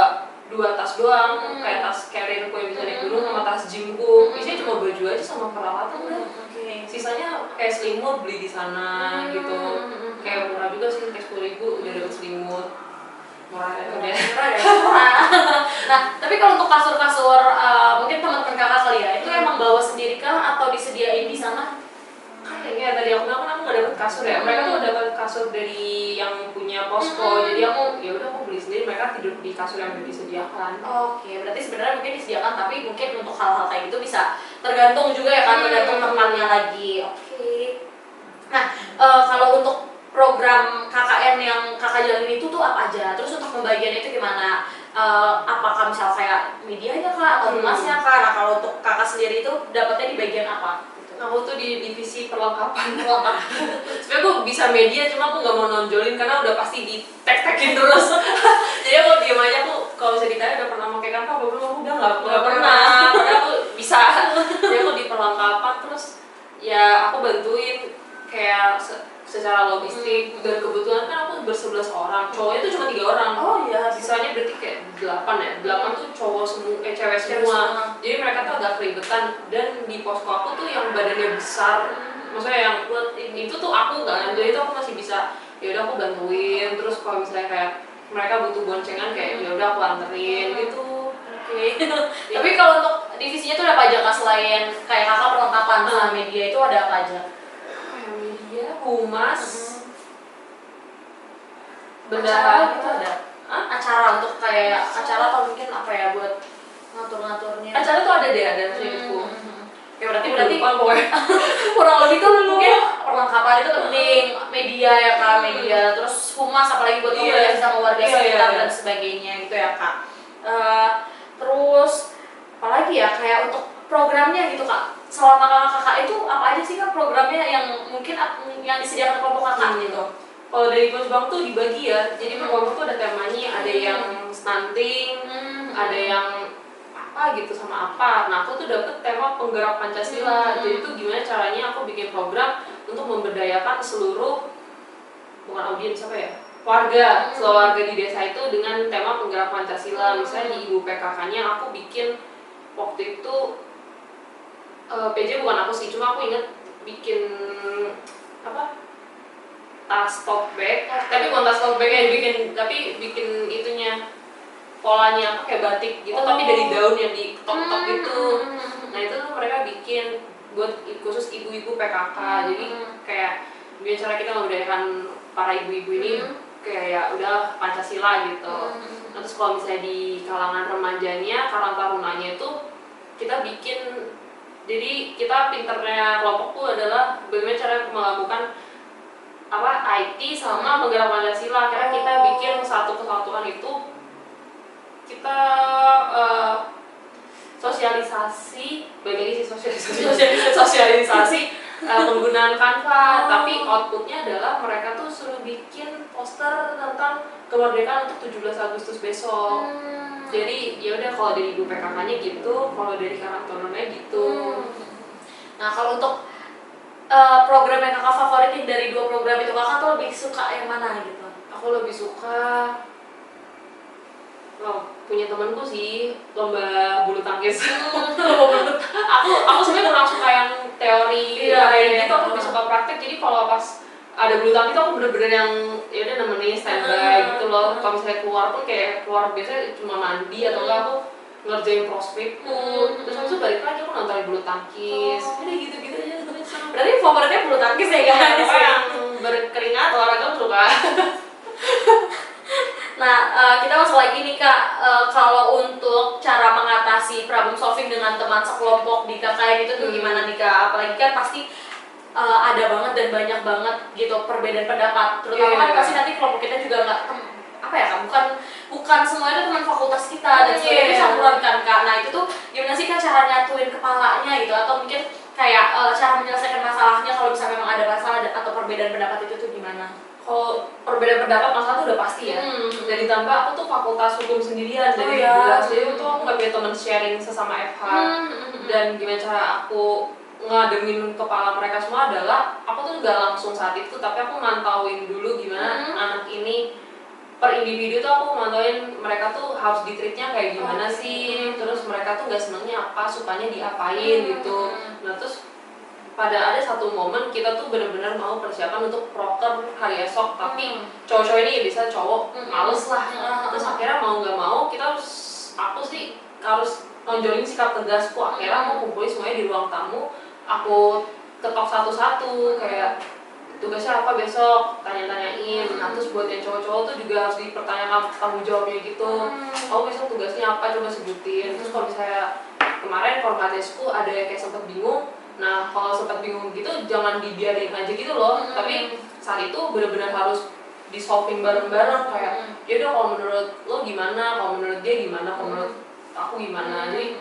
2 tas doang, kayak tas carrierku yang bisa naik gunung sama tas gymku. Isinya cuma baju aja sama peralatan udah. Sisanya kayak selimut beli di sana gitu. Kayak murah juga sih, kayak 10.000 udah dapet selimut. Murah ya. Nah, tapi kalau untuk kasur-kasur mungkin teman-teman kakak kali ya, itu emang bawa sendiri kah atau disediain di sana? Kayaknya tadi aku bilang kan aku nggak dapet kasur ya. Mereka tuh dapet kasur dari yang punya posko. Jadi aku ya udah aku beli sendiri. Mereka tidur di kasur yang udah disediakan. Oke, berarti sebenarnya mungkin disediakan tapi mungkin untuk hal-hal kayak gitu bisa tergantung juga ya kan, tergantung tempatnya lagi. Oke. Nah, kalau untuk program KKN yang kakak jalanin itu tuh apa aja? Terus untuk pembagian itu gimana? Apakah misal kayak medianya kah atau humasnya kah? Nah, kalau untuk kakak sendiri itu dapatnya di bagian apa? Aku tuh di divisi perlengkapan. Sebenarnya aku bisa media, cuma aku nggak mau nonjolin karena udah pasti di tag-tagin terus. Jadi aku diem aja, aku kalau bisa ditanya udah pernah pakai Canva apa belum? Aku udah nggak pernah. Karena aku bisa. Jadi aku di perlengkapan terus ya aku bantuin kayak secara logistik. Dan kebetulan kan aku bersebelas orang, cowoknya tuh cuma 3 orang. Oh iya, sisanya berarti kayak 8 ya. 8 tuh cowok semua, cewek semua. Jadi mereka tuh agak keribetan, dan di posko aku tuh yang badannya besar, maksudnya yang itu tuh aku kan, jadi tuh aku masih bisa ya udah aku bantuin. Terus kalau misalnya kayak mereka butuh boncengan kayak ya udah aku anterin gitu. Tapi kalau untuk divisinya tuh ada apa aja Kak, selain kayak kakak perlengkapan sama media itu ada apa aja? Media, humas, bendahara gitu ada? Acara untuk kayak acara atau mungkin apa ya buat ngatur-ngaturnya? Acara tuh ada deh, ada seingatku. Ya berarti pokoknya kurang lebih tuh mungkin perlengkapan itu penting, media ya Kak, media, terus humas apalagi buat komunikasi sama warga sekitar dan sebagainya gitu ya Kak. Terus apalagi ya kayak untuk programnya gitu Kak, selama kakak itu apa aja sih Kak programnya yang mungkin yang disediakan kelompok kakak gitu? Kalau dari Bang tuh dibagi ya, jadi per kelompok tuh ada temanya, ada yang stunting, ada yang apa gitu sama apa. Nah aku tuh dapet tema penggerak Pancasila. Jadi tuh gimana caranya aku bikin program untuk memberdayakan seluruh, bukan audiens apa ya, warga, seluruh warga di desa itu dengan tema penggerak Pancasila. Misalnya di ibu PKK-nya aku bikin waktu itu PJ bukan aku sih, cuma aku inget bikin apa, tas tote bag, tapi bukan tas tote bag yang bikin, tapi bikin itunya polanya apa kayak batik gitu, tapi dari daun yang diketok-ketok gitu. Nah itu tuh mereka bikin buat khusus ibu-ibu PKK. Jadi kayak gimana cara kita memberdayakan para ibu-ibu ini kayak ya udah Pancasila gitu. Nah, terus kalau misalnya di kalangan remajanya, Karang Tarunanya itu kita bikin, jadi kita pinternya kelompok tuh adalah bagaimana cara melakukan apa IT sama penggerak Pancasila. Karena kita bikin satu kesatuan itu, kita sosialisasi, bagi sosialisasi penggunaan Canva, tapi outputnya adalah mereka tuh suruh bikin poster tentang kemerdekaan untuk 17 Agustus besok. Jadi ya udah kalau dari ibu PKK-nya gitu, kalau dari Karang Tarunanya gitu. Nah kalau untuk program yang kakak favoritin dari 2 program itu, kakak tuh lebih suka yang mana gitu? Aku lebih suka punya temanku sih, lomba bulu tangkis. aku sebenarnya kurang suka yang teori gitu, aku lebih suka praktek. Jadi kalau pas ada bulu tangkis aku bener-bener yang ya udah nemenin standby gitu loh. Kalau misalnya keluar pun kayak keluar biasanya cuma mandi atau enggak aku ngerjain prospekku, terus habis itu balik lagi aku nonton bulu tangkis. Jadi gitu-gitu aja. Berarti favoritnya bulu tangkis ya guys? Apa yang berkeringat, olahraga suka. Nah, kita masuk lagi nih Kak, kalau untuk cara mengatasi problem solving dengan teman sekelompok di KKN itu tuh gimana nih Kak? Apalagi kan pasti ada banget dan banyak banget gitu perbedaan pendapat, terutama kan pasti nanti kelompok kita juga nggak apa ya Kak, bukan semua itu teman fakultas kita dan sebagainya campuran kan Kak. Nah itu tuh gimana sih Kak cara nyatuin kepalanya gitu, atau mungkin kayak cara menyelesaikan masalahnya kalau misalnya memang ada masalah atau perbedaan pendapat itu tuh gimana? Kalau perbedaan pendapat masalah tuh udah pasti ya. Dan ditambah aku tuh fakultas hukum sendirian dari 17, jadi tuh aku nggak punya teman sharing sesama FH. Dan gimana cara aku ngademin kepala mereka semua adalah aku tuh nggak langsung saat itu, tapi aku mantauin dulu gimana anak ini per individu tuh, aku mantauin mereka tuh harus ditreatnya kayak gimana sih, terus mereka tuh nggak senangnya apa, sukanya diapain gitu. Nah terus pada ada satu momen kita tuh benar-benar mau persiapan untuk proker hari esok, tapi cowok-cowok ini ya bisa cowok males lah. Terus akhirnya mau nggak mau kita harus, aku sih harus nonjolin sikap tegasku. Akhirnya aku kumpulin semuanya di ruang tamu, aku ketok satu-satu kayak tugasnya apa besok, tanya-tanyain. Nah terus buat yang cowok-cowok tuh juga harus dipertanyakan tanggung jawabnya gitu. Kamu besok tugasnya apa, coba sebutin. Terus kalau misalnya kemarin formatesku ada yang kayak sempet bingung, nah kalau sempet bingung gitu jangan dibiarin aja gitu loh. Tapi saat itu benar-benar harus di solving bareng-bareng kayak yaudah kalau menurut lo gimana, kalau menurut dia gimana, kalau menurut aku gimana. Jadi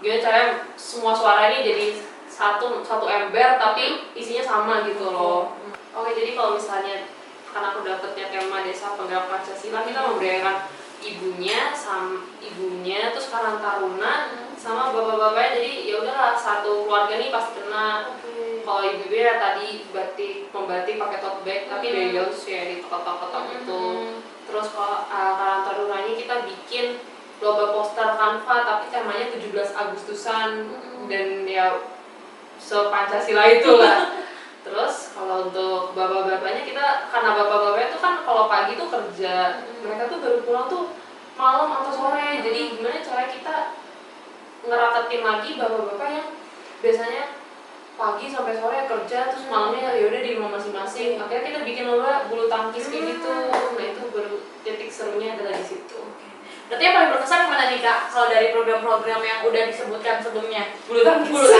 gimana caranya semua suara ini jadi satu ember tapi isinya sama gitu loh. Oke, jadi kalau misalnya karena aku dapetnya tema desa penggerak Pancasila, kita memberdayakan ibunya terus Karang Taruna sama bapak-bapaknya. Jadi ya udahlah satu keluarga nih pasti kena. Kalau ibu ya tadi membatik pakai tote bag, tapi dari jauh sih ya di kotak-kotak gitu. Terus kalau Karang Tarunanya kita bikin lomba poster Canva tapi temanya 17 Agustusan dan ya se-Pancasila itulah. Terus kalau untuk bapak-bapaknya kita, karena bapak-bapaknya tuh kan kalau pagi tuh kerja, mereka tuh baru pulang tuh malam atau sore. Jadi gimana cara kita ngeraketin lagi bapak-bapak yang biasanya pagi sampai sore kerja, terus malamnya yaudah di rumah masing-masing. Akhirnya kita bikin lomba bulu tangkis kayak gitu. Nah itu baru titik serunya adalah di situ. Berarti yang paling berkesan gimana nih Kak, kalau dari program-program yang udah disebutkan sebelumnya? Bulu tangkis.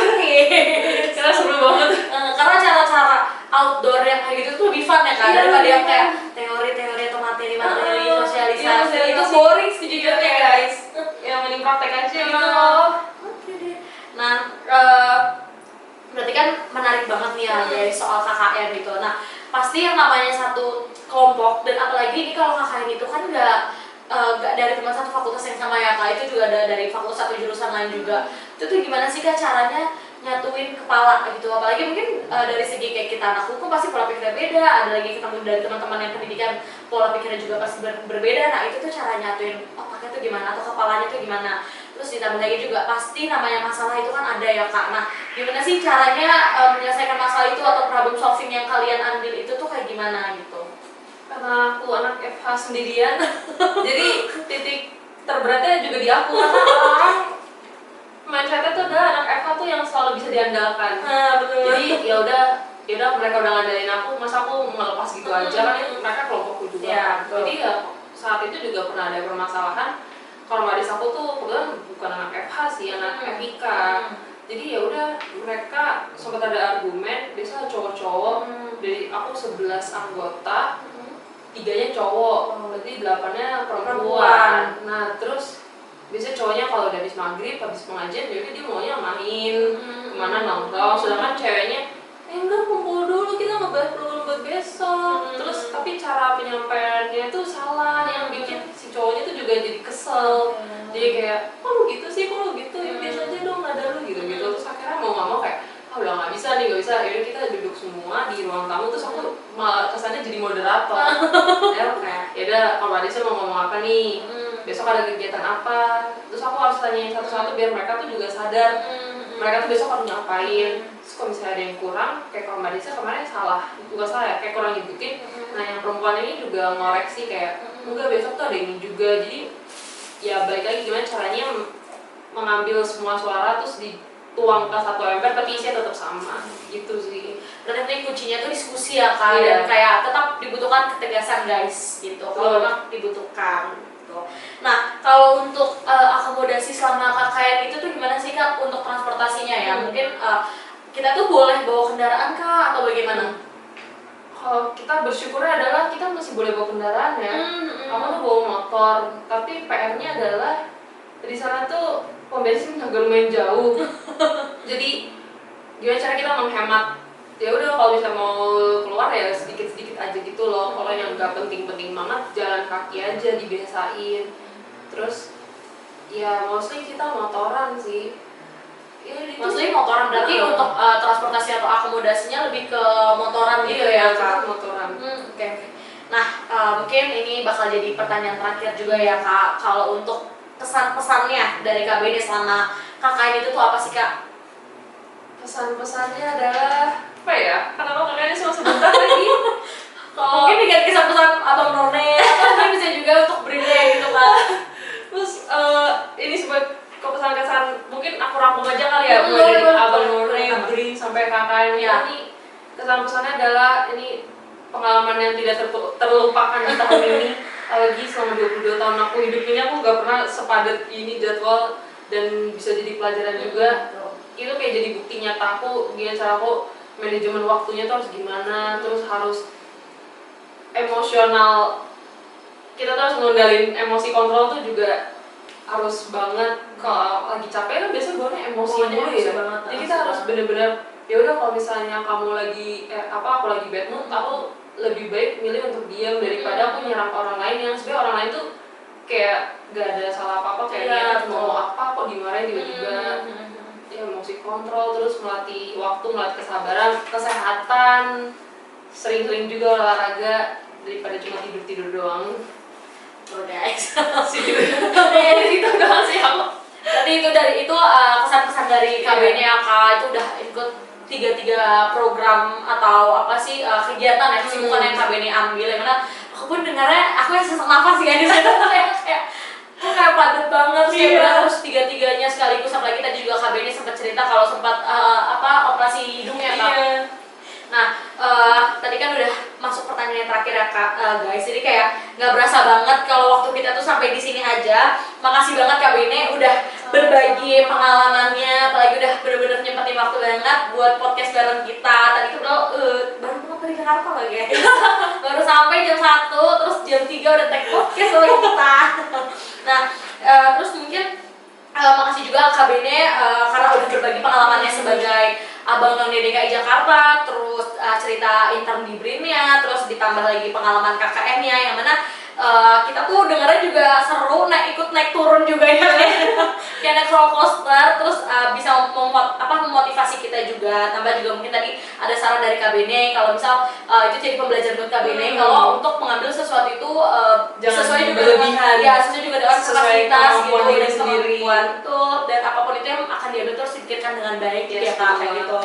Karena seru banget. Karena cara-cara outdoor yang kayak gitu tuh lebih fun ya Kak, daripada yang kayak teori-teori atau materi-materi sosialisasi. Itu boring sejujurnya guys. Ya mending praktek aja gitu. Oke deh. Nah, berarti kan menarik banget nih ya dari soal KKN gitu. Nah, pasti yang namanya satu kelompok, dan apalagi ini kalau KKN itu kan nggak dari teman satu fakultas yang sama ya Kak, itu juga ada dari fakultas satu jurusan lain juga. Itu tuh gimana sih Kak caranya nyatuin kepala gitu, apalagi mungkin dari segi kayak kita anak hukum pasti pola pikirnya beda, ada lagi ketemu dari teman-teman yang pendidikan pola pikirnya juga pasti berbeda. Nah itu tuh cara nyatuin otaknya tuh gimana, atau kepalanya tuh gimana. Terus ditambah lagi juga pasti namanya masalah itu kan ada ya Kak. Nah gimana sih caranya menyelesaikan masalah itu atau problem solving yang kalian ambil itu tuh kayak gimana gitu? Karena aku anak FH sendirian, jadi titik terberatnya juga di aku. Karena orang mindsetnya tuh adalah anak FH tuh yang selalu bisa diandalkan. Betul. Jadi ya udah mereka udah ngandalin aku, masa aku ngelepas gitu aja kan? Mereka kelompokku juga. Ya, jadi ya saat itu juga pernah ada permasalahan. Kalau Maris aku tuh kebetulan bukan anak FH sih, anak FIK. Jadi ya udah mereka sempat ada argumen, biasa cowok-cowok. Dari aku 11 anggota, 3-nya cowok, berarti 8-nya perempuan. Nah terus biasanya cowoknya kalau udah habis maghrib, habis pengajian, jadi dia maunya main kemana nongkrong. Sedangkan ceweknya, enggak, kumpul dulu, kita ngebahas problem buat besok. Terus tapi cara penyampaiannya tuh salah, yang bikin si cowoknya tuh juga jadi kesel. Jadi kayak, kok lu gitu sih, kok lu gitu, ya biasa aja dong nada lu gitu. Terus akhirnya mau gak mau kayak, udah nggak bisa nih, nggak bisa. Yaudah kita duduk semua di ruang tamu, terus aku malah kesannya jadi moderator. Ya kayak, yaudah kalau Adisa mau ngomong apa nih, besok ada kegiatan apa, terus aku harus tanyain satu-satu biar mereka tuh juga sadar mereka tuh besok harus ngapain. Terus kalau misalnya ada yang kurang, kayak kalau Mbak Disa kemarin salah, bukan salah ya, kayak kurang nyebutin. Nah yang perempuan ini juga ngoreksi kayak, enggak besok tuh ada ini juga. Jadi ya balik lagi gimana caranya mengambil semua suara terus dituang ke satu ember tapi isinya tetap sama gitu sih. Berarti kuncinya tuh diskusi ya Kak, dan kayak tetap dibutuhkan ketegasan guys gitu, kalau memang dibutuhkan gitu. Nah kalau untuk akomodasi selama KKN itu tuh gimana sih Kak untuk transportasinya ya? Mungkin kita tuh boleh bawa kendaraan Kak, bagaimana? Kalau kita bersyukurnya adalah kita masih boleh bawa kendaraan ya. Aku tuh bawa motor, tapi PR-nya adalah di sana tuh pom bensin agak lumayan jauh. Jadi gimana cara kita menghemat? Ya udah kalau misalnya mau keluar ya sedikit-sedikit aja gitu loh. Kalau yang nggak penting-penting banget jalan kaki aja dibiasain. Terus ya mostly kita motoran sih. Ya, Maksudnya motoran berarti untuk transportasi atau akomodasinya lebih ke motoran gitu ya Kak? Motoran. Oke. Nah, mungkin ini bakal jadi pertanyaan terakhir juga ya Kak. Kalau untuk kesan-pesannya dari KBD selama KKN itu tuh apa sih Kak? Pesan-pesannya adalah apa ya? Karena kalau KKN cuma sebentar lagi. Kalau mungkin diganti pesan Abang None atau mungkin bisa juga untuk Brine gitu Kak. Terus ini sebuah kepesan-kesan mungkin aku rangkum aja kali ya, mulai dari Abang None, Brin sampai KKN ya. Ini kesan-pesannya adalah ini pengalaman yang tidak terlupakan di tahun ini. Apalagi selama 22 tahun aku hidup ini aku gak pernah sepadat ini jadwal dan bisa jadi pelajaran juga. Itu kayak jadi bukti nyata aku gimana cara aku manajemen waktunya tuh harus gimana, terus harus emosional, kita tuh harus ngendalin emosi, kontrol tuh juga harus banget. Kalau lagi capek kan biasanya bawaannya emosi mulu ya. Jadi kita harus bener-bener ya udah kalau misalnya kamu lagi aku lagi bad mood, aku lebih baik milih untuk diam daripada aku nyerang orang lain yang sebenarnya orang lain tuh kayak gak ada salah apa-apa, kayak dia mau apa kok dimarahin tiba-tiba. Ya emosi kontrol, terus melatih waktu, melatih kesabaran, kesehatan, sering-sering juga olahraga daripada cuma tidur-tidur doang. Guys, Ya itu doang sih aku. berarti itu kesan-kesan dari KBN ya Kak, itu udah ikut tiga program atau apa sih kegiatan ya kesibukan yang KBN ambil, yang mana aku pun dengarnya aku yang sesak nafas ya di sana kayak padat banget sih. Harus tiga-tiganya sekaligus, apalagi tadi juga KBN sempat cerita kalau sempat operasi hidung ya Kak. Nah, tadi kan udah masuk pertanyaan yang terakhir ya Kak, guys. Jadi kayak nggak berasa banget kalau waktu kita tuh sampai di sini aja. Makasih banget Kak Bene udah berbagi pengalamannya, apalagi udah bener-bener nyempetin waktu banget buat podcast bareng kita. Tadi tuh baru pulang dari Jakarta loh guys. Baru sampai jam 1, terus jam 3 udah take podcast sama kita. Nah, terus mungkin makasih juga Kak Bene karena udah berbagi pengalamannya sebagai Abang None DKI Jakarta, terus cerita intern di BRIN-nya, terus ditambah lagi pengalaman KKN-nya yang mana kita tuh dengarnya juga seru, ikut naik turun juga ya kayak naik roller coaster, terus bisa memotivasi kita juga. Tambah juga mungkin tadi ada saran dari KBN kalau misal itu jadi pembelajaran buat KBN kalau untuk mengambil sesuatu itu sesuai juga dengan sesuai juga dengan kapasitas gitu dan kemampuan tuh, dan apapun itu yang akan diambil terus dipikirkan dengan baik ya Kak, kayak gitu.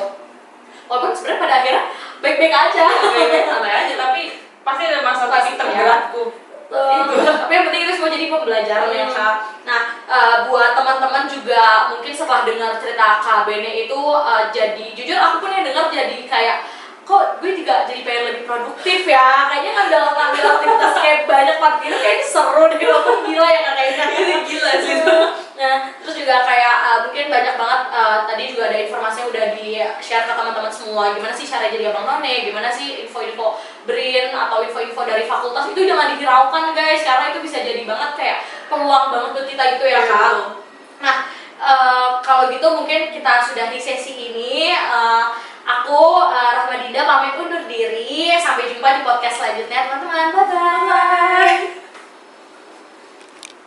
Walaupun sebenarnya pada akhirnya baik-baik aja, santai aja, tapi pasti ada masa titik terberatku. Tapi yang penting itu semua jadi pembelajaran ya Kak. Nah, buat teman-teman juga mungkin setelah dengar cerita Kak Bene itu jadi jujur aku pun yang dengar jadi kayak kok gue juga jadi pengen lebih produktif ya. Kayaknya kan dalam ngambil aktivitas kayak banyak part itu kayaknya seru deh, walaupun gila ya kayaknya. Gila sih. Nah, terus juga kayak mungkin banyak banget tadi juga ada informasi yang udah di-share ke teman-teman semua. Gimana sih cara jadi Abang None, gimana sih info-info BRIN atau info-info dari fakultas itu jangan dihiraukan guys, karena itu bisa jadi banget kayak peluang banget buat kita gitu ya Kak. Nah, kalau gitu mungkin kita sudah di sesi ini. Aku Rahma Dinda pamit undur diri. Sampai jumpa di podcast selanjutnya teman-teman. Bye-bye.